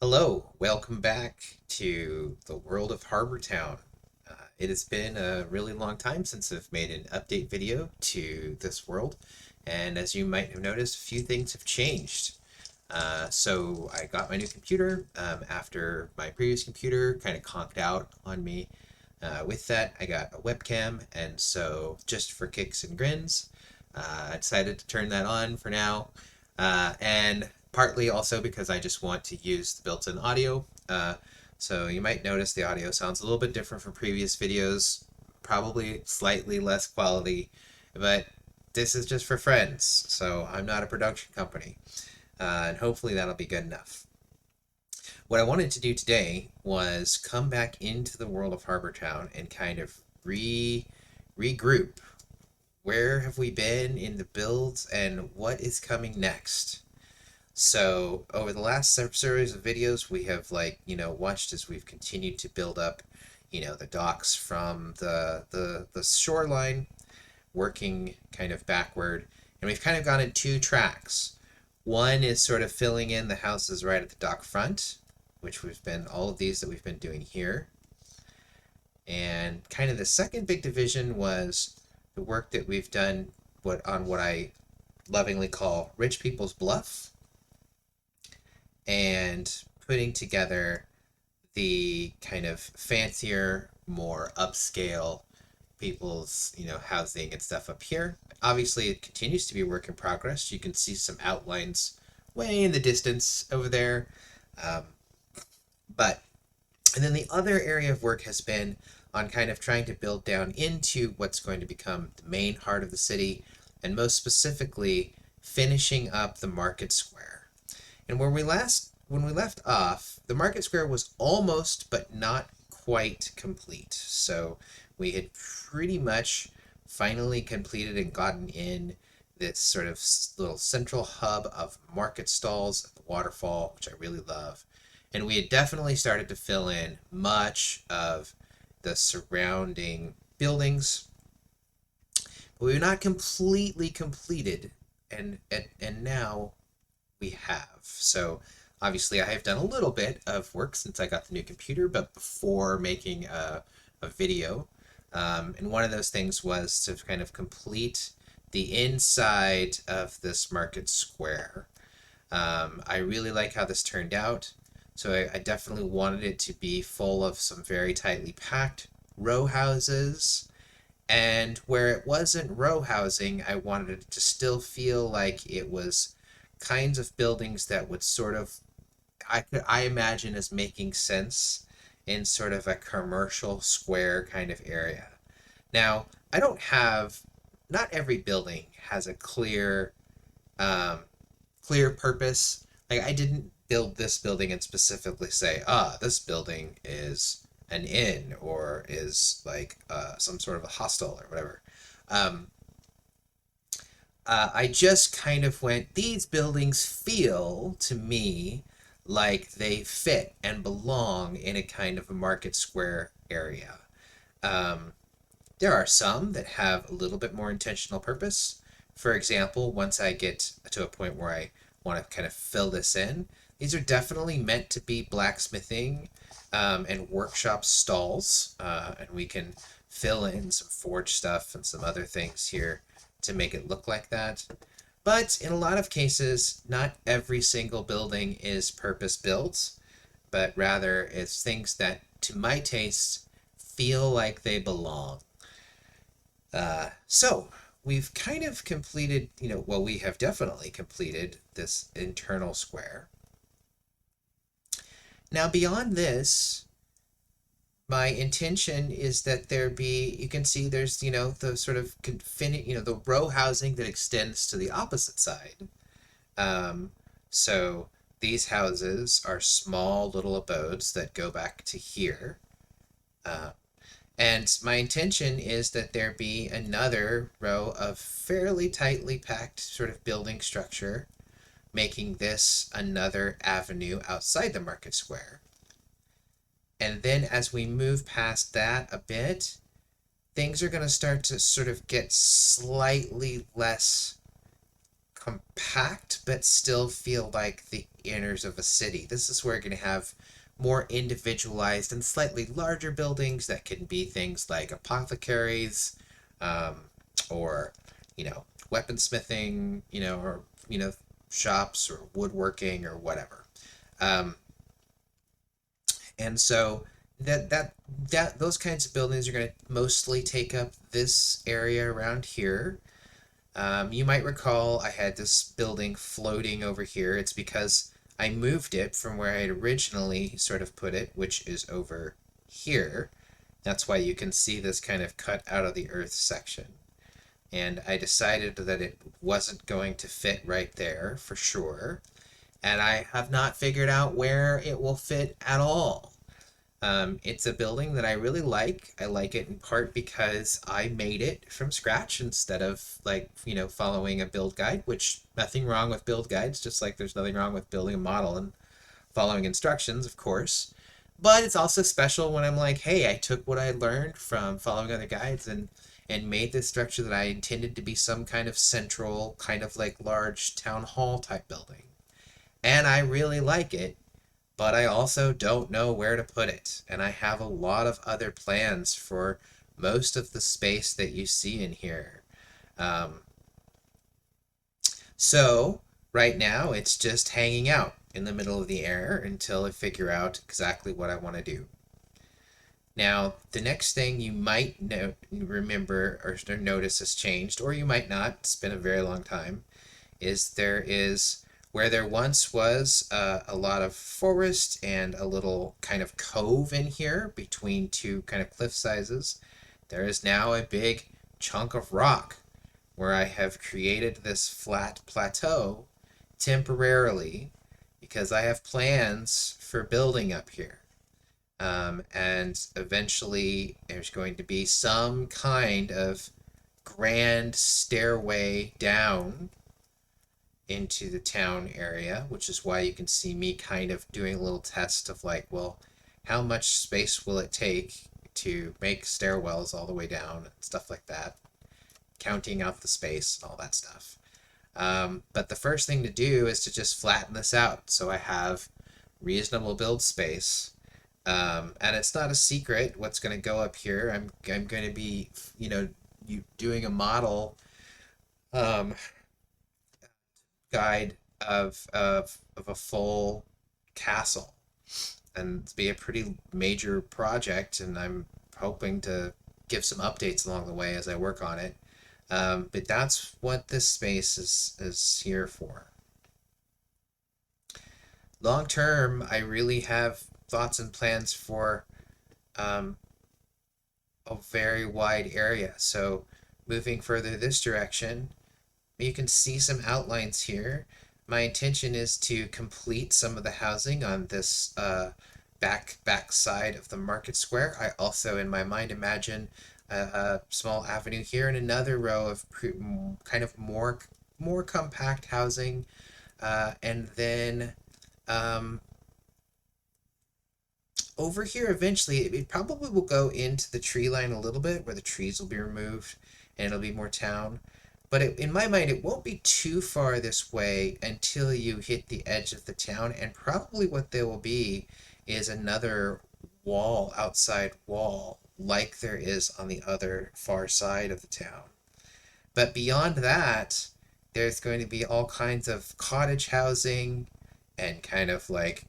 Hello, welcome back to the world of Harbor Town. It has been a really long time since I've made an update video to this world, and as you might have noticed, a few things have changed. So I got my new computer after my previous computer kind of conked out on me. With that, I got a webcam, and so just for kicks and grins, I decided to turn that on for now. And partly also because I just want to use the built-in audio. So you might notice the audio sounds a little bit different from previous videos, probably slightly less quality, but this is just for friends, so I'm not a production company, and hopefully that'll be good enough. What I wanted to do today was come back into the world of Harbor Town and kind of regroup. Where have we been in the builds and what is coming next? So over the last series of videos, we have watched as we've continued to build up, the docks from the shoreline, working kind of backward, and we've kind of gone in two tracks. One is sort of filling in the houses right at the dock front, which we've been all of these that we've been doing here. And kind of the second big division was the work that we've done what I lovingly call Rich People's Bluff, and putting together the kind of fancier, more upscale people's, housing and stuff up here. Obviously, it continues to be a work in progress. You can see some outlines way in the distance over there. Um, but, and then the other area of work has been on kind of trying to build down into what's going to become the main heart of the city, and most specifically, finishing up the market square. And when we left off, the market square was almost but not quite complete. So we had pretty much finally completed and gotten in this sort of little central hub of market stalls at the waterfall, which I really love. And we had definitely started to fill in much of the surrounding buildings, but we were not completely completed, and now we have. So obviously, I have done a little bit of work since I got the new computer, but before making a video. And one of those things was to kind of complete the inside of this market square. I really like how this turned out. So I definitely wanted it to be full of some very tightly packed row houses. And where it wasn't row housing, I wanted it to still feel like it was kinds of buildings that would sort of I imagine as making sense in sort of a commercial square kind of area. Now, I don't have not every building has a um, clear purpose. Like I didn't build this building and specifically say, this building is an inn or is like some sort of a hostel or whatever. Um, I just kind of went, these buildings feel to me like they fit and belong in a kind of a market square area. Um, there are some that have a little bit more intentional purpose. For example, once I get to a point where I want to kind of fill this in, these are definitely meant to be blacksmithing and workshop stalls, and we can fill in some forge stuff and some other things here to make it look like that. But in a lot of cases, not every single building is purpose built, but rather it's things that, to my taste, feel like they belong. So we've kind of completed, well, we have definitely completed this internal square. Now, beyond this, my intention is that there be, you can see there's, the sort of, the row housing that extends to the opposite side. Um, so these houses are small little abodes that go back to here. Uh, and my intention is that there be another row of fairly tightly packed sort of building structure, making this another avenue outside the market square. And then as we move past that a bit, things are going to start to sort of get slightly less compact but still feel like the inners of a city. This is where you're going to have more individualized and slightly larger buildings that can be things like apothecaries, um, or weaponsmithing, or shops or woodworking or whatever. Um, and so that those kinds of buildings are going to mostly take up this area around here. You might recall I had this building floating over here. It's because I moved it from where I had originally sort of put it, which is over here. That's why you can see this kind of cut out of the earth section. And I decided that it wasn't going to fit right there for sure. And I have not figured out where it will fit at all. It's a building that I really like. I like it in part because I made it from scratch instead of like, following a build guide, which nothing wrong with build guides, just like there's nothing wrong with building a model and following instructions, of course. But it's also special when I'm like, hey, I took what I learned from following other guides and made this structure that I intended to be some kind of central, kind of like large town hall type building. And I really like it, but I also don't know where to put it. And I have a lot of other plans for most of the space that you see in here. Um, so right now it's just hanging out in the middle of the air until I figure out exactly what I want to do. Now, the next thing you might remember or notice has changed, or you might not, it's been a very long time, is there is where there once was a lot of forest and a little kind of cove in here between two kind of cliff sizes. There is now a big chunk of rock where I have created this flat plateau temporarily because I have plans for building up here. And eventually there's going to be some kind of grand stairway down into the town area, which is why you can see me kind of doing a little test of like, well, how much space will it take to make stairwells all the way down and stuff like that, counting out the space and all that stuff. But the first thing to do is to just flatten this out so I have reasonable build space. And it's not a secret what's going to go up here. I'm going to be, doing a model um, guide of a full castle, and it's be a pretty major project. And I'm hoping to give some updates along the way as I work on it. But that's what this space is here for. Long term, I really have thoughts and plans for um, a very wide area. So moving further this direction, you can see some outlines here. My intention is to complete some of the housing on this back side of the market square. I also, in my mind, imagine a small avenue here and another row of kind of more compact housing, and then um, over here eventually it probably will go into the tree line a little bit where the trees will be removed and it'll be more town. But in my mind, it won't be too far this way until you hit the edge of the town, and probably what there will be is another wall, outside wall, like there is on the other far side of the town. But beyond that, there's going to be all kinds of cottage housing and kind of like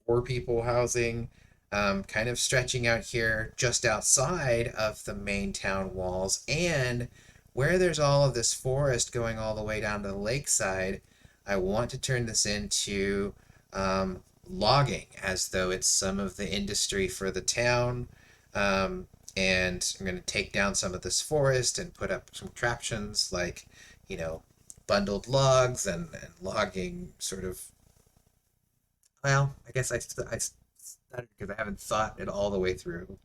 poor people housing, kind of stretching out here just outside of the main town walls. And where there's all of this forest going all the way down to the lakeside, I want to turn this into logging as though it's some of the industry for the town. And I'm going to take down some of this forest and put up some attractions like, you know, bundled logs and logging sort of. Well, I guess I stuttered because I haven't thought it all the way through.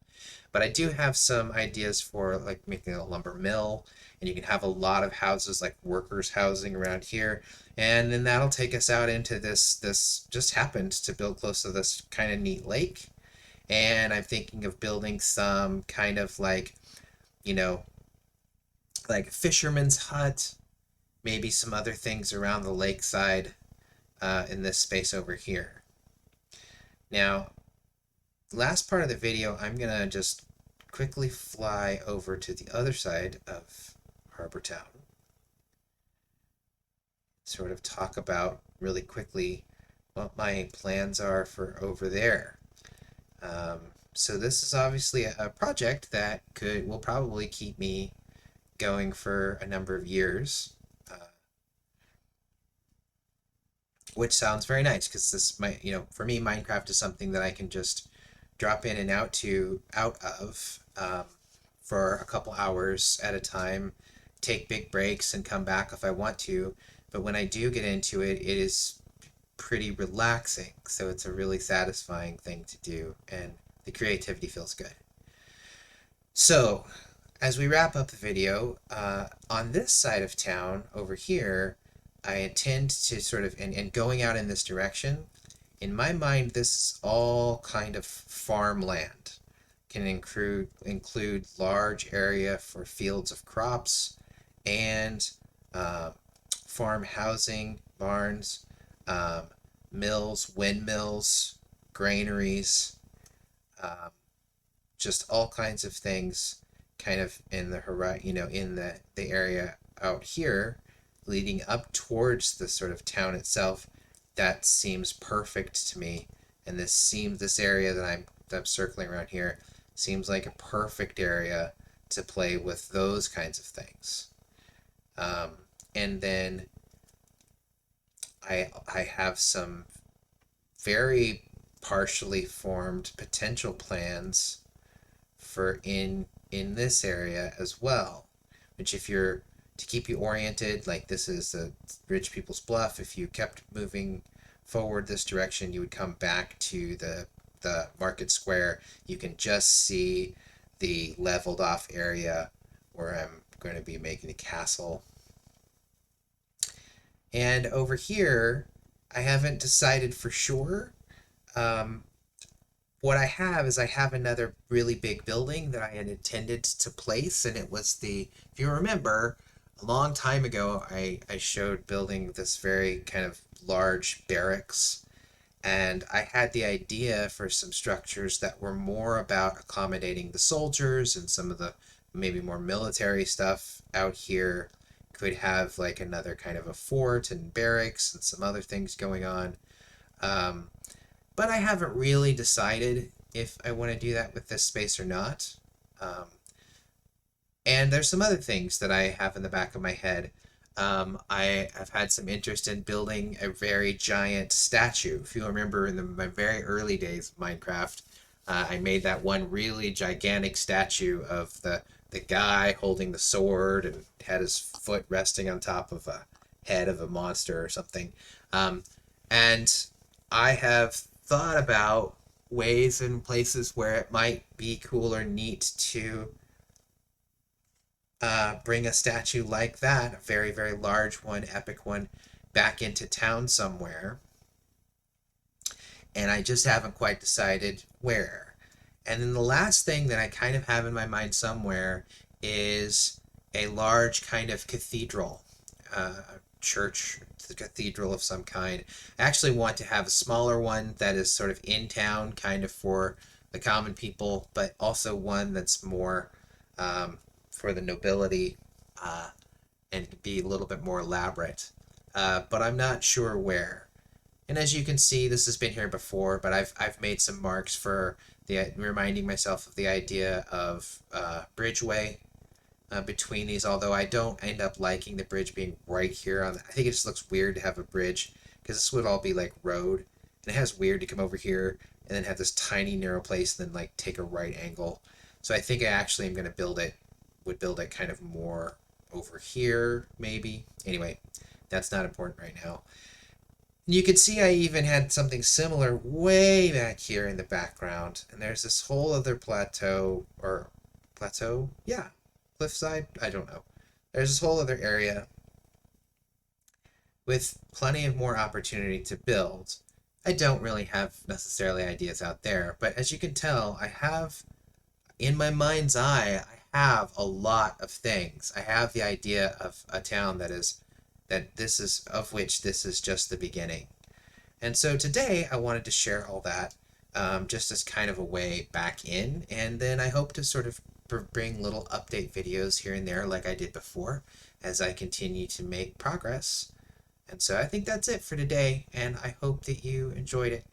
But I do have some ideas for like making a lumber mill, and you can have a lot of houses like workers housing around here, and then that'll take us out into this just happened to build close to this kind of neat lake, and I'm thinking of building some kind of like, you know, like fisherman's hut maybe some other things around the lakeside in this space over here. Now, last part of the video, I'm gonna just quickly fly over to the other side of Harbor Town, sort of talk about really quickly what my plans are for over there. Um, so this is obviously a project that will probably keep me going for a number of years, which sounds very nice because this might, for me, Minecraft is something that I can just drop in and out of for a couple hours at a time, take big breaks, and come back if I want to. But when I do get into it, it is pretty relaxing. So it's a really satisfying thing to do, and the creativity feels good. So, as we wrap up the video, on this side of town over here, I intend to sort of, and going out in this direction, in my mind, this is all kind of farmland. Can include large area for fields of crops and uh, farm housing, barns, um, mills, windmills, granaries, um, just all kinds of things kind of in the horizon, in the area out here leading up towards the sort of town itself. That seems perfect to me. And this area that I'm circling around here seems like a perfect area to play with those kinds of things. Um, and then I have some very partially formed potential plans for in this area as well, which, if you're to keep you oriented, like, this is the Rich People's Bluff. If you kept moving forward this direction, you would come back to the market square. You can just see the leveled off area where I'm going to be making a castle. And over here, I haven't decided for sure. Um, what I have another really big building that I had intended to place, and it was if you remember, a long time ago, I showed building this very kind of large barracks, and I had the idea for some structures that were more about accommodating the soldiers, and some of the maybe more military stuff out here could have like another kind of a fort and barracks and some other things going on. Um, but I haven't really decided if I want to do that with this space or not. Um, and there's some other things that I have in the back of my head. I have had some interest in building a very giant statue. If you remember, in my very early days of Minecraft, I made that one really gigantic statue of the guy holding the sword and had his foot resting on top of a head of a monster or something. And I have thought about ways and places where it might be cool or neat to bring a statue like that, a very, very large one, epic one, back into town somewhere. And I just haven't quite decided where. And then the last thing that I kind of have in my mind somewhere is a large kind of cathedral, church, the cathedral of some kind. I actually want to have a smaller one that is sort of in town, kind of for the common people, but also one that's more for the nobility, uh, and be a little bit more elaborate. But I'm not sure where. And as you can see, this has been here before, but I've made some marks for reminding myself of the idea of bridgeway between these. Although I don't end up liking the bridge being right here I think it just looks weird to have a bridge because this would all be like road, and it has weird to come over here and then have this tiny narrow place and then like take a right angle. So I think I actually am going to build it kind of more over here maybe. Anyway, that's not important right now. You can see I even had something similar way back here in the background. And there's this whole other plateau? Yeah, cliffside? I don't know. There's this whole other area with plenty of more opportunity to build. I don't really have necessarily ideas out there, but as you can tell, I have, in my mind's eye, I have a lot of things. I have the idea of a town that is that this is just the beginning. And so today I wanted to share all that, just as kind of a way back in, and then I hope to sort of bring little update videos here and there like I did before as I continue to make progress. And so I think that's it for today, and I hope that you enjoyed it.